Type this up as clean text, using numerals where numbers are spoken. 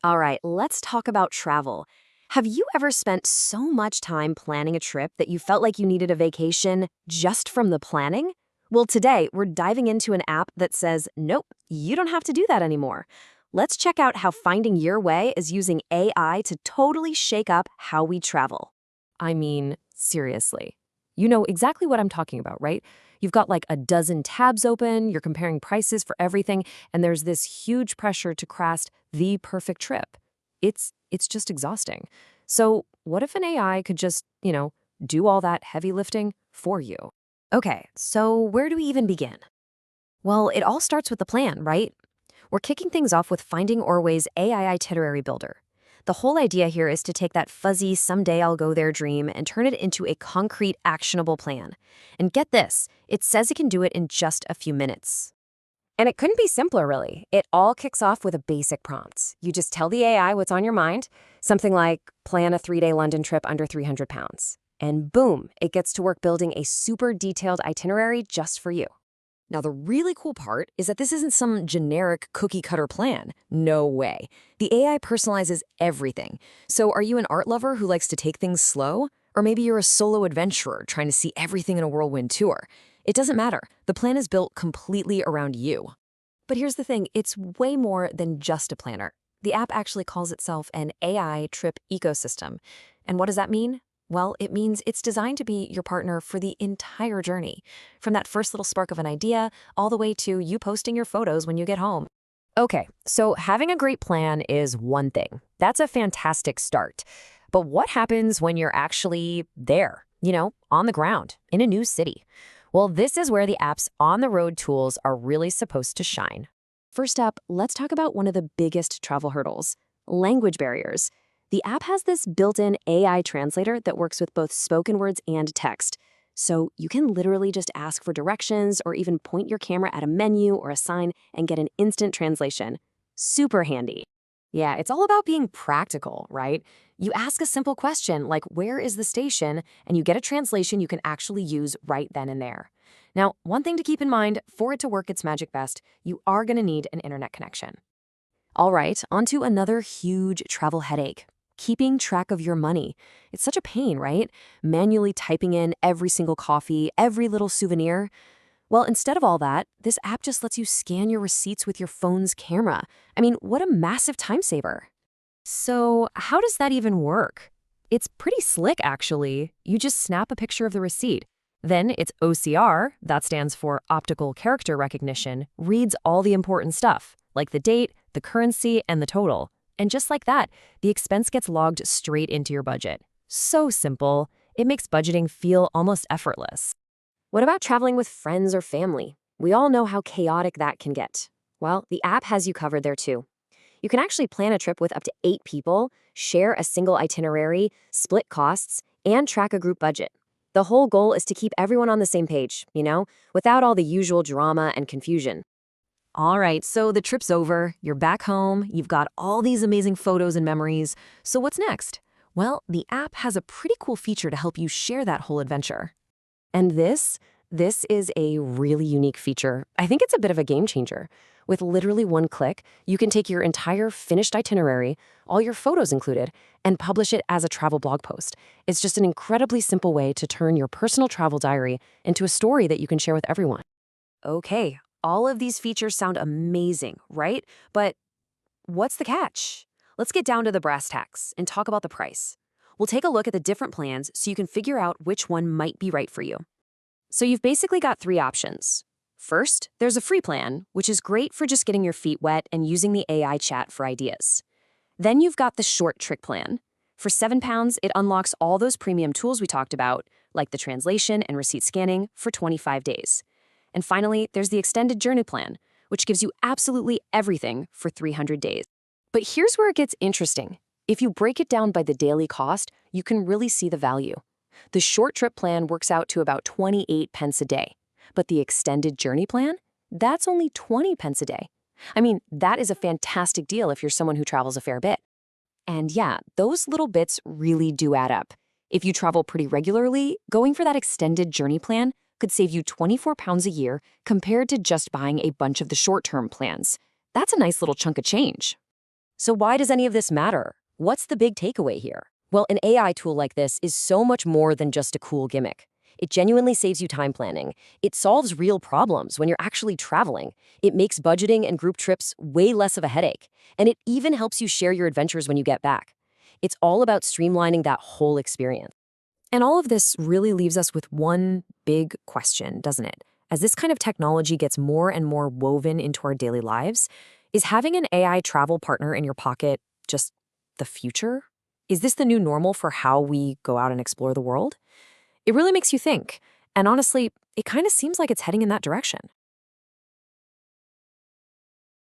All right, let's talk about travel. Have you ever spent so much time planning a trip that you felt like you needed a vacation just from the planning? Well, today we're diving into an app that says, nope, you don't have to do that anymore. Let's check out how Finding Your Way is using AI to totally shake up how we travel. I mean, seriously. You know exactly what I'm talking about, right? You've got like a dozen tabs open, you're comparing prices for everything, and there's this huge pressure to craft the perfect trip. It's just exhausting. So, what if an AI could just, do all that heavy lifting for you? Okay, so where do we even begin? Well, it all starts with the plan, right? We're kicking things off with Finding Orway's AI itinerary builder. The whole idea here is to take that fuzzy someday I'll go there dream and turn it into a concrete, actionable plan. And get this, it says it can do it in just a few minutes. And it couldn't be simpler, really. It all kicks off with a basic prompt. You just tell the AI what's on your mind, something like, plan a 3-day London trip under 300 pounds. And boom, it gets to work building a super detailed itinerary just for you. Now, the really cool part is that this isn't some generic cookie-cutter plan. No way. The AI personalizes everything. So are you an art lover who likes to take things slow? Or maybe you're a solo adventurer trying to see everything in a whirlwind tour. It doesn't matter. The plan is built completely around you. But here's the thing, it's way more than just a planner. The app actually calls itself an AI trip ecosystem. And what does that mean? Well, it means it's designed to be your partner for the entire journey, from that first little spark of an idea all the way to you posting your photos when you get home. Okay, so having a great plan is one thing. That's a fantastic start. But what happens when you're actually there, on the ground, in a new city? Well, this is where the app's on-the-road tools are really supposed to shine. First up, let's talk about one of the biggest travel hurdles, language barriers. The app has this built-in AI translator that works with both spoken words and text. So you can literally just ask for directions or even point your camera at a menu or a sign and get an instant translation. Super handy. Yeah, it's all about being practical, right? You ask a simple question like, where is the station? And you get a translation you can actually use right then and there. Now, one thing to keep in mind, for it to work its magic best, you are going to need an internet connection. All right, onto another huge travel headache. Keeping track of your money. It's such a pain, right? Manually typing in every single coffee, every little souvenir. Well, instead of all that, this app just lets you scan your receipts with your phone's camera. I mean, what a massive time saver. So, how does that even work? It's pretty slick, actually. You just snap a picture of the receipt. Then its OCR, that stands for optical character recognition, reads all the important stuff, like the date, the currency, and the total. And just like that, the expense gets logged straight into your budget. So simple, it makes budgeting feel almost effortless. What about traveling with friends or family? We all know how chaotic that can get. Well, the app has you covered there too. You can actually plan a trip with up to 8 people, share a single itinerary, split costs, and track a group budget. The whole goal is to keep everyone on the same page, without all the usual drama and confusion. All right, so the trip's over, you're back home, you've got all these amazing photos and memories. So what's next? Well, the app has a pretty cool feature to help you share that whole adventure. And this is a really unique feature. I think it's a bit of a game changer. With literally one click, you can take your entire finished itinerary, all your photos included, and publish it as a travel blog post. It's just an incredibly simple way to turn your personal travel diary into a story that you can share with everyone. Okay, all of these features sound amazing, right? But what's the catch? Let's get down to the brass tacks and talk about the price. We'll take a look at the different plans so you can figure out which one might be right for you. So you've basically got 3 options. First, there's a free plan, which is great for just getting your feet wet and using the AI chat for ideas. Then you've got the short trick plan. For £7, it unlocks all those premium tools we talked about, like the translation and receipt scanning, for 25 days. And finally, there's the extended journey plan, which gives you absolutely everything for 300 days. But here's where it gets interesting. If you break it down by the daily cost, you can really see the value. The short trip plan works out to about 28 pence a day. But the extended journey plan? That's only 20 pence a day. I mean, that is a fantastic deal if you're someone who travels a fair bit. And yeah, those little bits really do add up. If you travel pretty regularly, going for that extended journey plan could save you £24 a year compared to just buying a bunch of the short-term plans. That's a nice little chunk of change. So why does any of this matter? What's the big takeaway here? Well, an AI tool like this is so much more than just a cool gimmick. It genuinely saves you time planning. It solves real problems when you're actually traveling. It makes budgeting and group trips way less of a headache. And it even helps you share your adventures when you get back. It's all about streamlining that whole experience. And all of this really leaves us with one big question, doesn't it? As this kind of technology gets more and more woven into our daily lives, is having an AI travel partner in your pocket just the future? Is this the new normal for how we go out and explore the world? It really makes you think. And honestly, it kind of seems like it's heading in that direction.